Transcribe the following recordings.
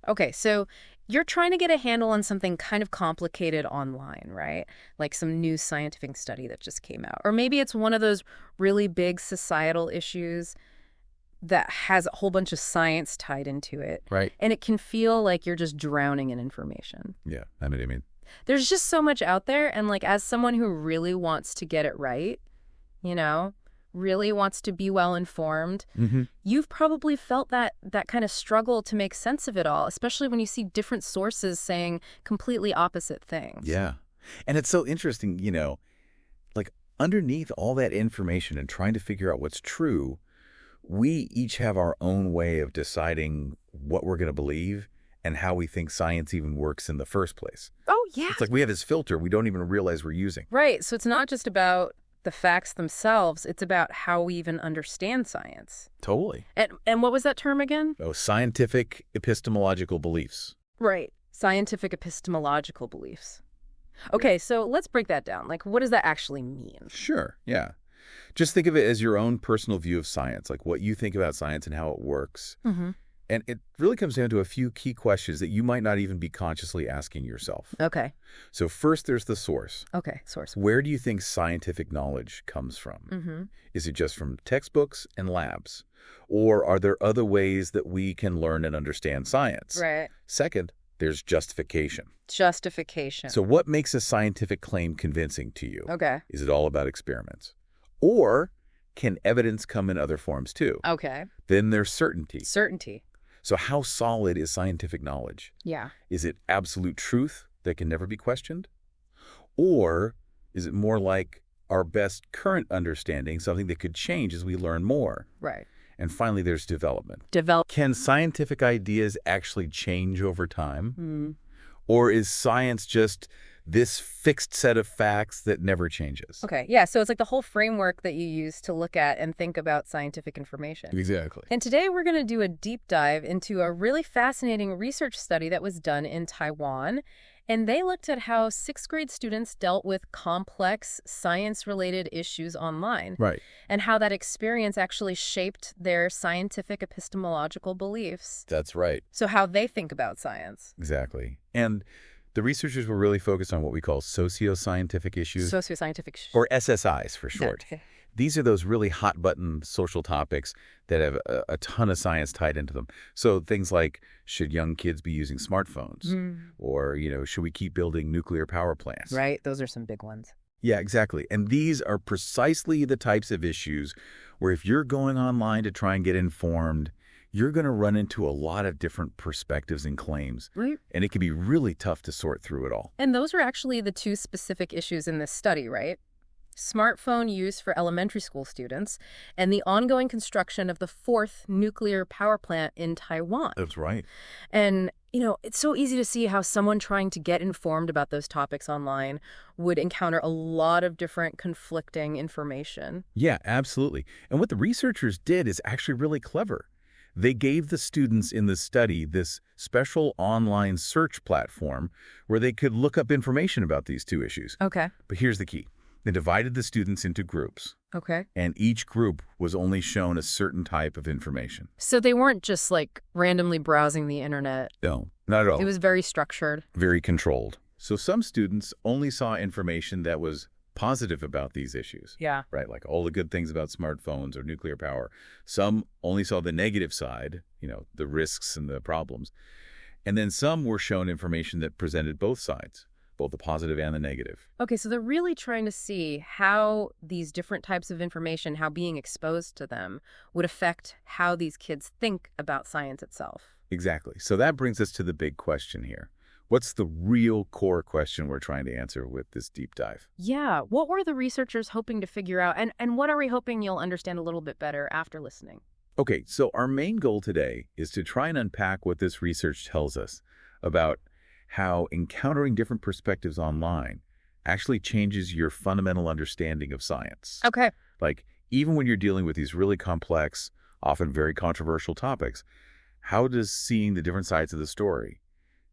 Okay, so you're trying to get a handle on something kind of complicated online, right? Like some new scientific study that just came out. Or maybe it's one of those really big societal issues that has a whole bunch of science tied into it. Right. And it can feel like you're just drowning in information. Yeah, I mean. There's just so much out there, and like as someone who really wants to get it right, really wants to be well informed, you've probably felt that kind of struggle to make sense of it all, especially when you see different sources saying completely opposite things. Yeah. And it's so interesting, like underneath all that information and trying to figure out what's true, we each have our own way of deciding what we're going to believe and how we think science even works in the first place. Oh, yeah. It's like we have this filter we don't even realize we're using. Right. So it's not just about the facts themselves. It's about how we even understand science. Totally. And what was that term again? Oh, scientific epistemological beliefs. Right. Scientific epistemological beliefs. Okay, so let's break that down. Like, what does that actually mean? Sure. Yeah. Just think of it as your own personal view of science, like what you think about science and how it works. And it really comes down to a few key questions that you might not even be consciously asking yourself. Okay. So first, there's the source. Okay, source. Where do you think scientific knowledge comes from? Is it just from textbooks and labs? Or are there other ways that we can learn and understand science? Right. Second, there's justification. Justification. So what makes a scientific claim convincing to you? Okay. Is it all about experiments? Or can evidence come in other forms too? Okay. Then there's certainty. Certainty. So how solid is scientific knowledge? Yeah. Is it absolute truth that can never be questioned? Or is it more like our best current understanding, something that could change as we learn more? Right. And finally, there's development. Can scientific ideas actually change over time? Or is science just this fixed set of facts that never changes? Okay, yeah, so it's like the whole framework that you use to look at and think about scientific information. Exactly. And today we're going to do a deep dive into a really fascinating research study that was done in Taiwan. And they looked at how sixth grade students dealt with complex science-related issues online. Right. And how that experience actually shaped their scientific epistemological beliefs. That's right. So how they think about science. Exactly. And the researchers were really focused on what we call socio-scientific issues. Socio-scientific. Or SSIs for short. Okay. These are those really hot-button social topics that have a ton of science tied into them. So things like, should young kids be using smartphones? Or, should we keep building nuclear power plants? Right. Those are some big ones. Yeah, exactly. And these are precisely the types of issues where if you're going online to try and get informed, you're going to run into a lot of different perspectives and claims. Right. And it can be really tough to sort through it all. And those are actually the two specific issues in this study, right? Smartphone use for elementary school students, and the ongoing construction of the fourth nuclear power plant in Taiwan. That's right. And, it's so easy to see how someone trying to get informed about those topics online would encounter a lot of different conflicting information. Yeah, absolutely. And what the researchers did is actually really clever. They gave the students in the study this special online search platform where they could look up information about these two issues. Okay. But here's the key. They divided the students into groups. Okay. And each group was only shown a certain type of information. So they weren't just like randomly browsing the internet. No, not at all. It was very structured. Very controlled. So some students only saw information that was positive about these issues. Yeah. Right, like all the good things about smartphones or nuclear power. Some only saw the negative side, the risks and the problems. And then some were shown information that presented both sides, both the positive and the negative. Okay, so they're really trying to see how these different types of information, how being exposed to them would affect how these kids think about science itself. Exactly. So that brings us to the big question here. What's the real core question we're trying to answer with this deep dive? Yeah, what were the researchers hoping to figure out, and what are we hoping you'll understand a little bit better after listening? Okay, so our main goal today is to try and unpack what this research tells us about how encountering different perspectives online actually changes your fundamental understanding of science. Okay. Like, even when you're dealing with these really complex, often very controversial topics, how does seeing the different sides of the story,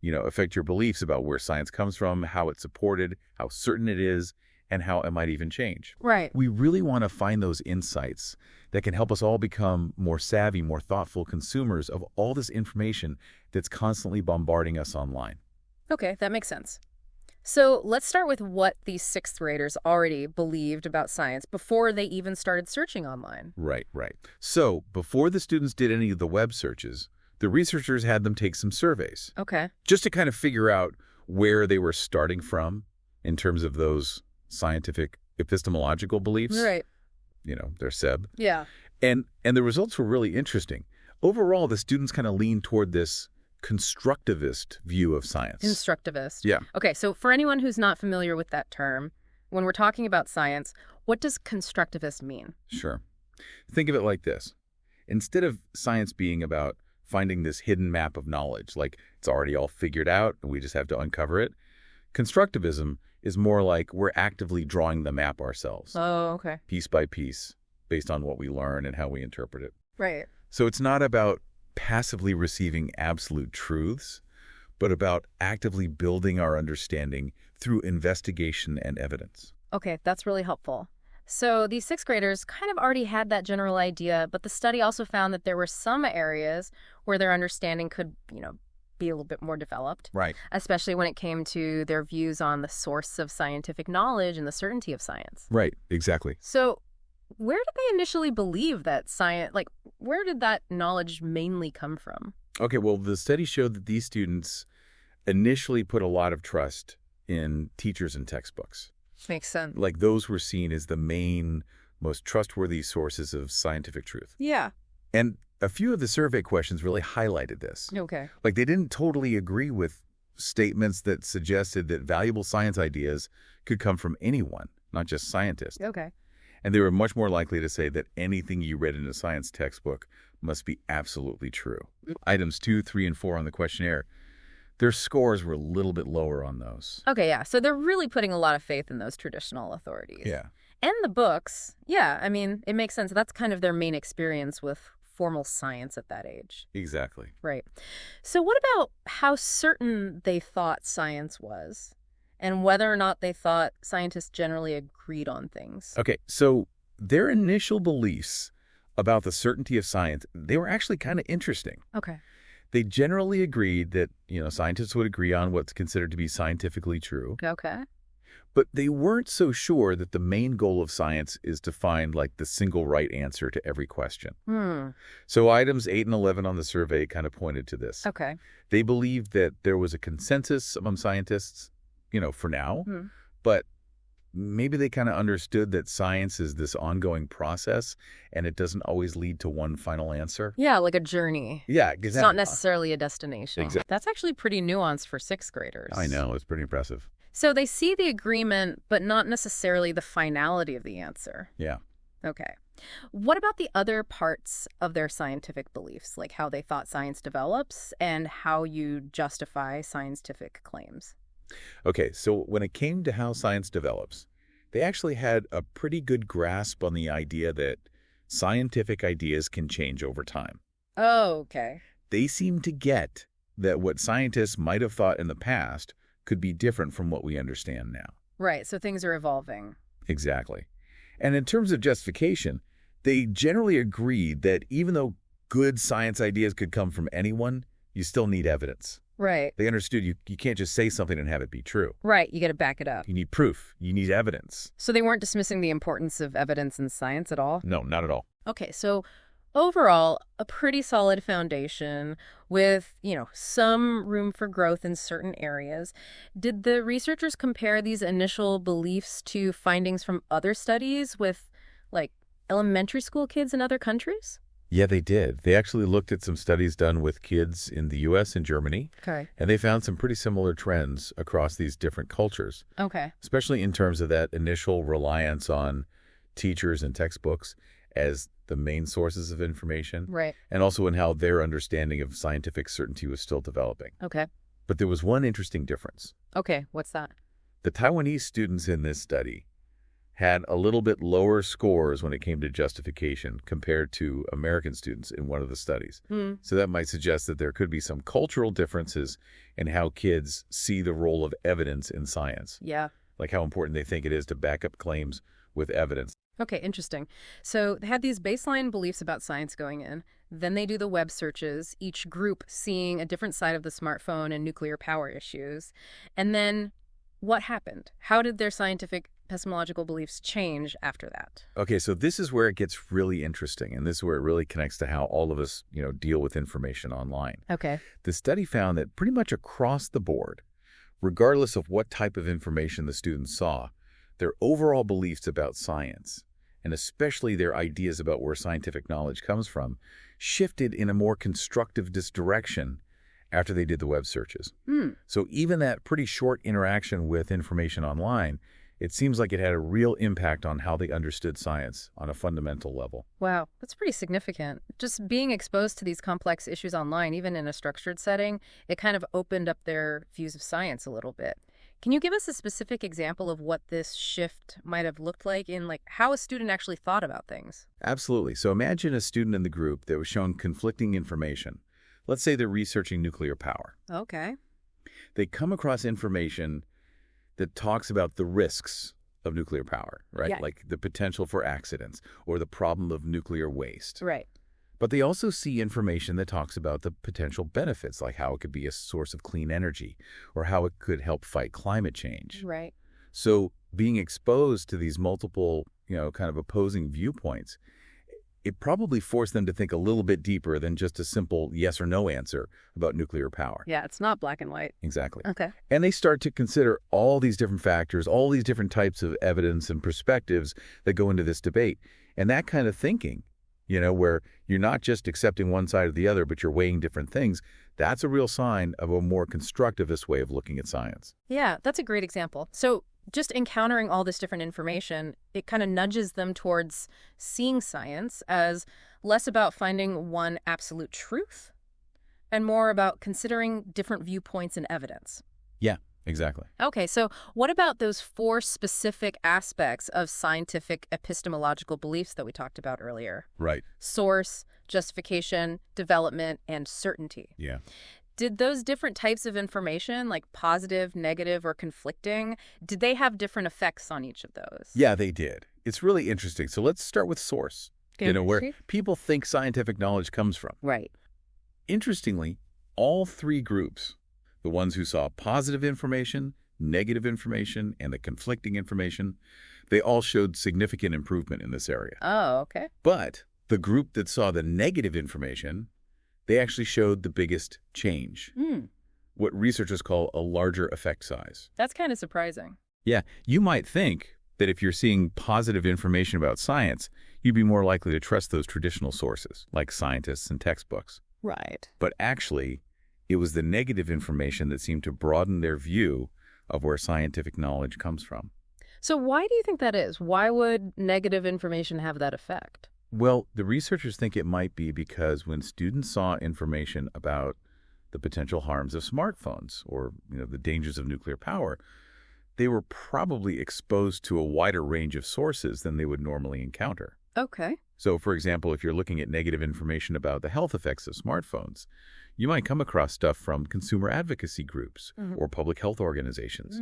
affect your beliefs about where science comes from, how it's supported, how certain it is, and how it might even change. Right. We really want to find those insights that can help us all become more savvy, more thoughtful consumers of all this information that's constantly bombarding us online. Okay, that makes sense. So let's start with what these sixth graders already believed about science before they even started searching online. Right. So before the students did any of the web searches, the researchers had them take some surveys. Okay. Just to kind of figure out where they were starting from in terms of those scientific epistemological beliefs. Right. Their SEB. Yeah. And the results were really interesting. Overall, the students kind of leaned toward this constructivist view of science. Constructivist. Yeah. Okay, so for anyone who's not familiar with that term, when we're talking about science, what does constructivist mean? Sure. Think of it like this. Instead of science being about finding this hidden map of knowledge, like it's already all figured out and we just have to uncover it, constructivism is more like we're actively drawing the map ourselves. Oh, okay. Piece by piece, based on what we learn and how we interpret it. Right. So it's not about passively receiving absolute truths, but about actively building our understanding through investigation and evidence. Okay, that's really helpful. So these sixth graders kind of already had that general idea, but the study also found that there were some areas where their understanding could, be a little bit more developed. Right. Especially when it came to their views on the source of scientific knowledge and the certainty of science. Right, exactly. So where did they initially believe that science, where did that knowledge mainly come from? Okay, well, the study showed that these students initially put a lot of trust in teachers and textbooks. Makes sense. Like those were seen as the main, most trustworthy sources of scientific truth. Yeah. And a few of the survey questions really highlighted this. Okay. Like they didn't totally agree with statements that suggested that valuable science ideas could come from anyone, not just scientists. Okay. And they were much more likely to say that anything you read in a science textbook must be absolutely true. Items 2, 3, and 4 on the questionnaire, their scores were a little bit lower on those. Okay, yeah. So they're really putting a lot of faith in those traditional authorities. Yeah. And the books, yeah, I mean, it makes sense. That's kind of their main experience with formal science at that age. Exactly. Right. So what about how certain they thought science was? And whether or not they thought scientists generally agreed on things. Okay, so their initial beliefs about the certainty of science, they were actually kind of interesting. Okay. They generally agreed that, scientists would agree on what's considered to be scientifically true. Okay. But they weren't so sure that the main goal of science is to find, the single right answer to every question. So items 8 and 11 on the survey kind of pointed to this. Okay. They believed that there was a consensus among scientists, for now, but maybe they kind of understood that science is this ongoing process and it doesn't always lead to one final answer. Yeah, like a journey. Yeah, exactly. It's not necessarily a destination. Exactly. That's actually pretty nuanced for sixth graders. I know, it's pretty impressive. So they see the agreement, but not necessarily the finality of the answer. Yeah. Okay. What about the other parts of their scientific beliefs, like how they thought science develops and how you justify scientific claims? Okay, so when it came to how science develops, they actually had a pretty good grasp on the idea that scientific ideas can change over time. Oh, okay. They seem to get that what scientists might have thought in the past could be different from what we understand now. Right, so things are evolving. Exactly. And in terms of justification, they generally agreed that even though good science ideas could come from anyone, you still need evidence. Right. They understood you can't just say something and have it be true. Right, you got to back it up. You need proof. You need evidence. So they weren't dismissing the importance of evidence in science at all? No, not at all. Okay, so overall, a pretty solid foundation with, some room for growth in certain areas. Did the researchers compare these initial beliefs to findings from other studies with, elementary school kids in other countries? Yeah, they did. They actually looked at some studies done with kids in the U.S. and Germany. Okay. And they found some pretty similar trends across these different cultures. Okay. Especially in terms of that initial reliance on teachers and textbooks as the main sources of information. Right. And also in how their understanding of scientific certainty was still developing. Okay. But there was one interesting difference. Okay, what's that? The Taiwanese students in this study had a little bit lower scores when it came to justification compared to American students in one of the studies. So that might suggest that there could be some cultural differences in how kids see the role of evidence in science. Yeah. like how important they think it is to back up claims with evidence. Okay, interesting. So they had these baseline beliefs about science going in. Then they do the web searches, each group seeing a different side of the smartphone and nuclear power issues. And then what happened? How did their scientific epistemological beliefs change after that? Okay, so this is where it gets really interesting, and this is where it really connects to how all of us, deal with information online. Okay. The study found that pretty much across the board, regardless of what type of information the students saw, their overall beliefs about science, and especially their ideas about where scientific knowledge comes from, shifted in a more constructive direction after they did the web searches. So even that pretty short interaction with information online, it seems like it had a real impact on how they understood science on a fundamental level. Wow, that's pretty significant. Just being exposed to these complex issues online, even in a structured setting, it kind of opened up their views of science a little bit. Can you give us a specific example of what this shift might have looked like in how a student actually thought about things? Absolutely. So imagine a student in the group that was shown conflicting information. Let's say they're researching nuclear power. Okay. They come across information that talks about the risks of nuclear power, right? Yeah. Like the potential for accidents or the problem of nuclear waste. Right. But they also see information that talks about the potential benefits, like how it could be a source of clean energy or how it could help fight climate change. Right. So being exposed to these multiple, kind of opposing viewpoints, it probably forced them to think a little bit deeper than just a simple yes or no answer about nuclear power. Yeah, it's not black and white. Exactly. Okay. And they start to consider all these different factors, all these different types of evidence and perspectives that go into this debate. And that kind of thinking, where you're not just accepting one side or the other, but you're weighing different things, that's a real sign of a more constructivist way of looking at science. Yeah, that's a great example. So just encountering all this different information, it kind of nudges them towards seeing science as less about finding one absolute truth and more about considering different viewpoints and evidence. Yeah, exactly. Okay, so what about those 4 specific aspects of scientific epistemological beliefs that we talked about earlier? Right. Source, justification, development, and certainty. Yeah. Did those different types of information, like positive, negative, or conflicting, did they have different effects on each of those? Yeah, they did. It's really interesting. So let's start with source, where people think scientific knowledge comes from. Right. Interestingly, all 3 groups, the ones who saw positive information, negative information, and the conflicting information, they all showed significant improvement in this area. Oh, okay. But the group that saw the negative information, they actually showed the biggest change, what researchers call a larger effect size. That's kind of surprising. Yeah, you might think that if you're seeing positive information about science, you'd be more likely to trust those traditional sources, like scientists and textbooks. Right. But actually, it was the negative information that seemed to broaden their view of where scientific knowledge comes from. So why do you think that is? Why would negative information have that effect? Well, the researchers think it might be because when students saw information about the potential harms of smartphones or, the dangers of nuclear power, they were probably exposed to a wider range of sources than they would normally encounter. Okay. So, for example, if you're looking at negative information about the health effects of smartphones, you might come across stuff from consumer advocacy groups or public health organizations.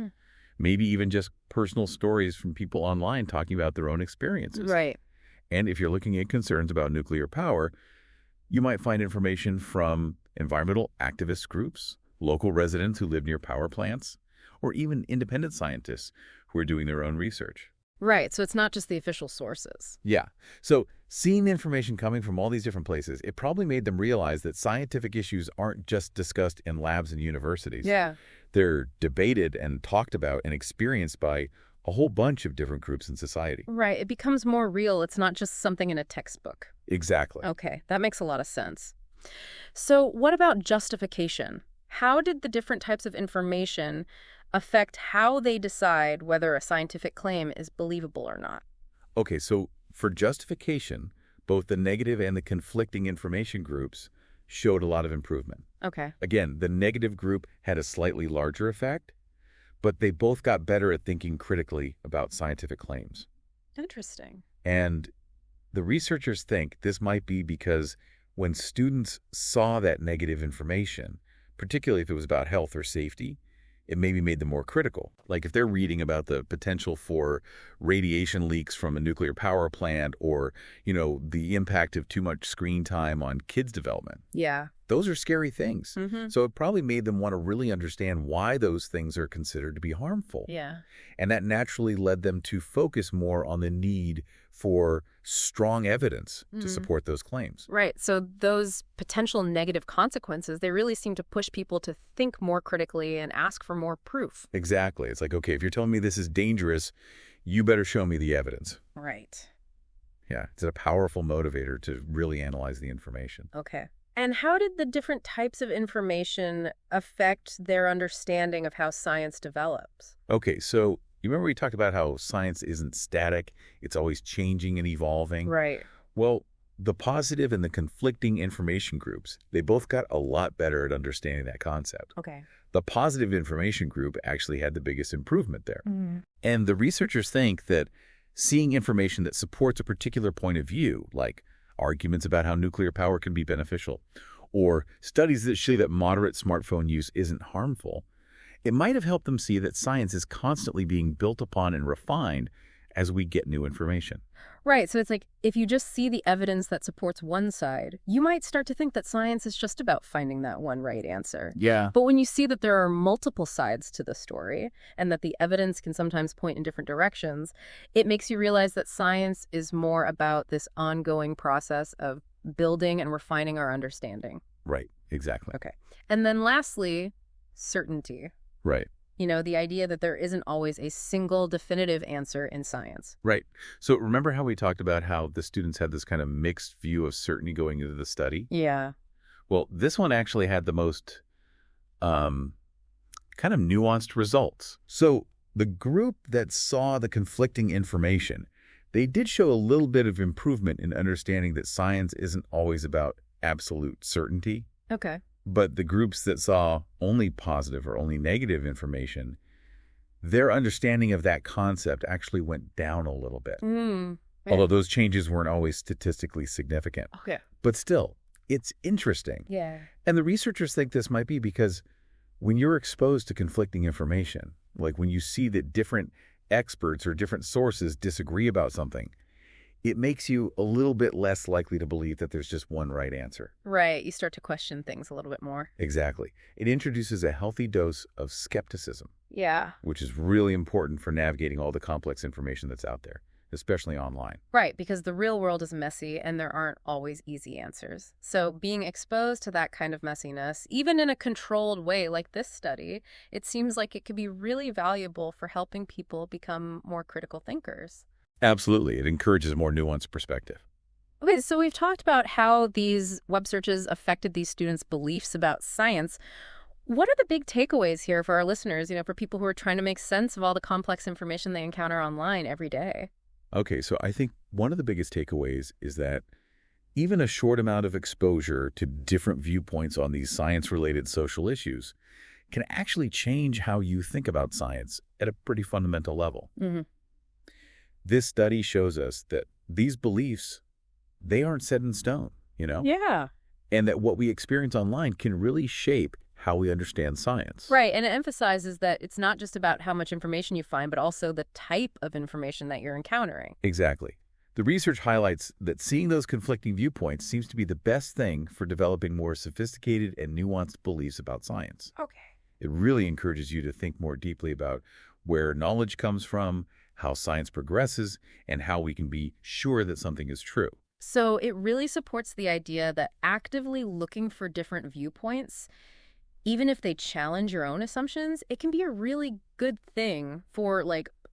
Maybe even just personal stories from people online talking about their own experiences. Right. And if you're looking at concerns about nuclear power, you might find information from environmental activist groups, local residents who live near power plants, or even independent scientists who are doing their own research. Right, so it's not just the official sources. Yeah. So seeing the information coming from all these different places, it probably made them realize that scientific issues aren't just discussed in labs and universities. Yeah. They're debated and talked about and experienced by a whole bunch of different groups in society. Right, it becomes more real. It's not just something in a textbook. Exactly. Okay, that makes a lot of sense. So what about justification? How did the different types of information affect how they decide whether a scientific claim is believable or not? Okay, so for justification, both the negative and the conflicting information groups showed a lot of improvement. Okay. Again, the negative group had a slightly larger effect, but they both got better at thinking critically about scientific claims. Interesting. And the researchers think this might be because when students saw that negative information, particularly if it was about health or safety, it maybe made them more critical. Like if they're reading about the potential for radiation leaks from a nuclear power plant or, the impact of too much screen time on kids' development. Yeah. Those are scary things. So it probably made them want to really understand why those things are considered to be harmful. Yeah. And that naturally led them to focus more on the need for strong evidence to support those claims. Right. So those potential negative consequences, they really seem to push people to think more critically and ask for more proof. Exactly. It's like, okay, if you're telling me this is dangerous, you better show me the evidence. Right. Yeah. It's a powerful motivator to really analyze the information. Okay. And how did the different types of information affect their understanding of how science develops? Okay, so you remember we talked about how science isn't static, it's always changing and evolving? Right. Well, the positive and the conflicting information groups, they both got a lot better at understanding that concept. Okay. The positive information group actually had the biggest improvement there. And the researchers think that seeing information that supports a particular point of view, like arguments about how nuclear power can be beneficial, or studies that show that moderate smartphone use isn't harmful, it might have helped them see that science is constantly being built upon and refined as we get new information. Right. So it's like if you just see the evidence that supports one side, you might start to think that science is just about finding that one right answer. Yeah. But when you see that there are multiple sides to the story and that the evidence can sometimes point in different directions, it makes you realize that science is more about this ongoing process of building and refining our understanding. Right. Exactly. Okay. And then lastly, certainty. Right. The idea that there isn't always a single definitive answer in science. Right. So remember how we talked about how the students had this kind of mixed view of certainty going into the study? Yeah. Well, this one actually had the most kind of nuanced results. So the group that saw the conflicting information, they did show a little bit of improvement in understanding that science isn't always about absolute certainty. Okay. But the groups that saw only positive or only negative information, their understanding of that concept actually went down a little bit. Although those changes weren't always statistically significant. Okay. But still, it's interesting. Yeah. And the researchers think this might be because when you're exposed to conflicting information, like when you see that different experts or different sources disagree about something, it makes you a little bit less likely to believe that there's just one right answer. Right. You start to question things a little bit more. Exactly. It introduces a healthy dose of skepticism. Yeah. Which is really important for navigating all the complex information that's out there, especially online. Right, because the real world is messy and there aren't always easy answers. So being exposed to that kind of messiness, even in a controlled way like this study, it seems like it could be really valuable for helping people become more critical thinkers. Absolutely. It encourages a more nuanced perspective. Okay, so we've talked about how these web searches affected these students' beliefs about science. What are the big takeaways here for our listeners, for people who are trying to make sense of all the complex information they encounter online every day? Okay, so I think one of the biggest takeaways is that even a short amount of exposure to different viewpoints on these science-related social issues can actually change how you think about science at a pretty fundamental level. This study shows us that these beliefs, they aren't set in stone, Yeah. And that what we experience online can really shape how we understand science. Right, and it emphasizes that it's not just about how much information you find, but also the type of information that you're encountering. Exactly. The research highlights that seeing those conflicting viewpoints seems to be the best thing for developing more sophisticated and nuanced beliefs about science. Okay. It really encourages you to think more deeply about where knowledge comes from, how science progresses, and how we can be sure that something is true. So it really supports the idea that actively looking for different viewpoints, even if they challenge your own assumptions, it can be a really good thing for,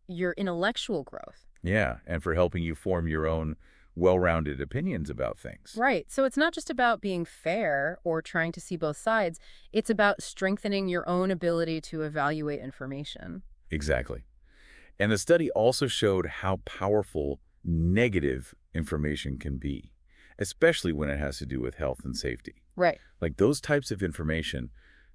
your intellectual growth. Yeah, and for helping you form your own well-rounded opinions about things. Right. So it's not just about being fair or trying to see both sides. It's about strengthening your own ability to evaluate information. Exactly. And the study also showed how powerful negative information can be, especially when it has to do with health and safety. Right. Like those types of information,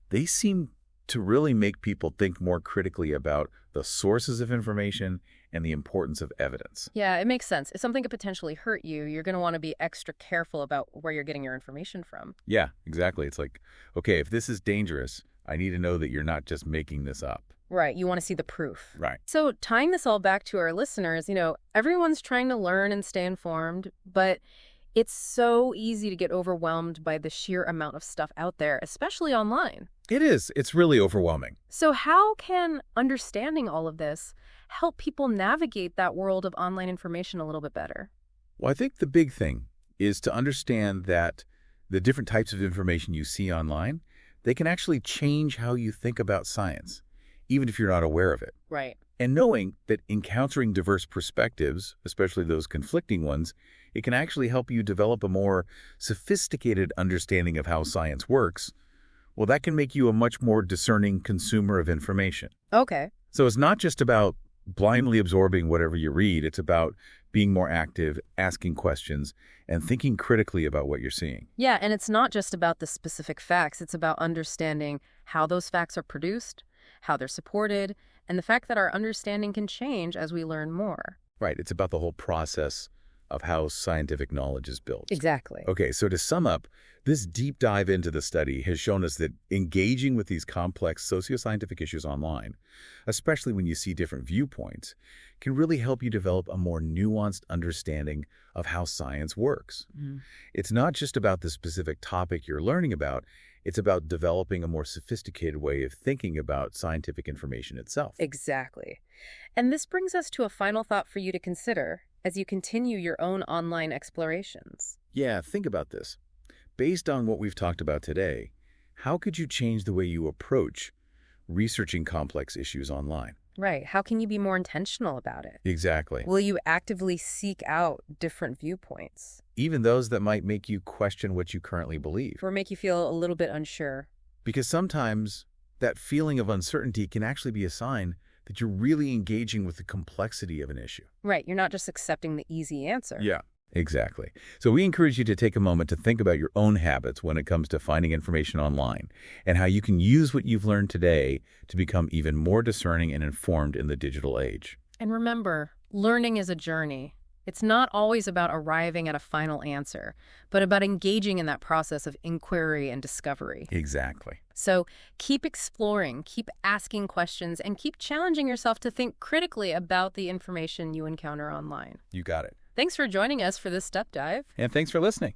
they seem to really make people think more critically about the sources of information and the importance of evidence. Yeah, it makes sense. If something could potentially hurt you, you're going to want to be extra careful about where you're getting your information from. Yeah, exactly. It's like, okay, if this is dangerous, I need to know that you're not just making this up. Right. You want to see the proof. Right. So tying this all back to our listeners, everyone's trying to learn and stay informed, but it's so easy to get overwhelmed by the sheer amount of stuff out there, especially online. It is. It's really overwhelming. So how can understanding all of this help people navigate that world of online information a little bit better? Well, I think the big thing is to understand that the different types of information you see online, they can actually change how you think about science, even if you're not aware of it. Right. And knowing that encountering diverse perspectives, especially those conflicting ones, it can actually help you develop a more sophisticated understanding of how science works. Well, that can make you a much more discerning consumer of information. Okay. So it's not just about blindly absorbing whatever you read. It's about being more active, asking questions, and thinking critically about what you're seeing. Yeah, and it's not just about the specific facts. It's about understanding how those facts are produced, how they're supported, and the fact that our understanding can change as we learn more. Right. It's about the whole process of how scientific knowledge is built. Exactly. Okay, so to sum up, this deep dive into the study has shown us that engaging with these complex socio-scientific issues online, especially when you see different viewpoints, can really help you develop a more nuanced understanding of how science works. Mm-hmm. It's not just about the specific topic you're learning about, it's about developing a more sophisticated way of thinking about scientific information itself. Exactly. And this brings us to a final thought for you to consider as you continue your own online explorations. Yeah, think about this. Based on what we've talked about today, how could you change the way you approach researching complex issues online? Right. How can you be more intentional about it? Exactly. Will you actively seek out different viewpoints? Even those that might make you question what you currently believe. Or make you feel a little bit unsure. Because sometimes that feeling of uncertainty can actually be a sign that you're really engaging with the complexity of an issue. Right. You're not just accepting the easy answer. Yeah, exactly. So we encourage you to take a moment to think about your own habits when it comes to finding information online and how you can use what you've learned today to become even more discerning and informed in the digital age. And remember, learning is a journey. It's not always about arriving at a final answer, but about engaging in that process of inquiry and discovery. Exactly. So keep exploring, keep asking questions, and keep challenging yourself to think critically about the information you encounter online. You got it. Thanks for joining us for this step dive. And thanks for listening.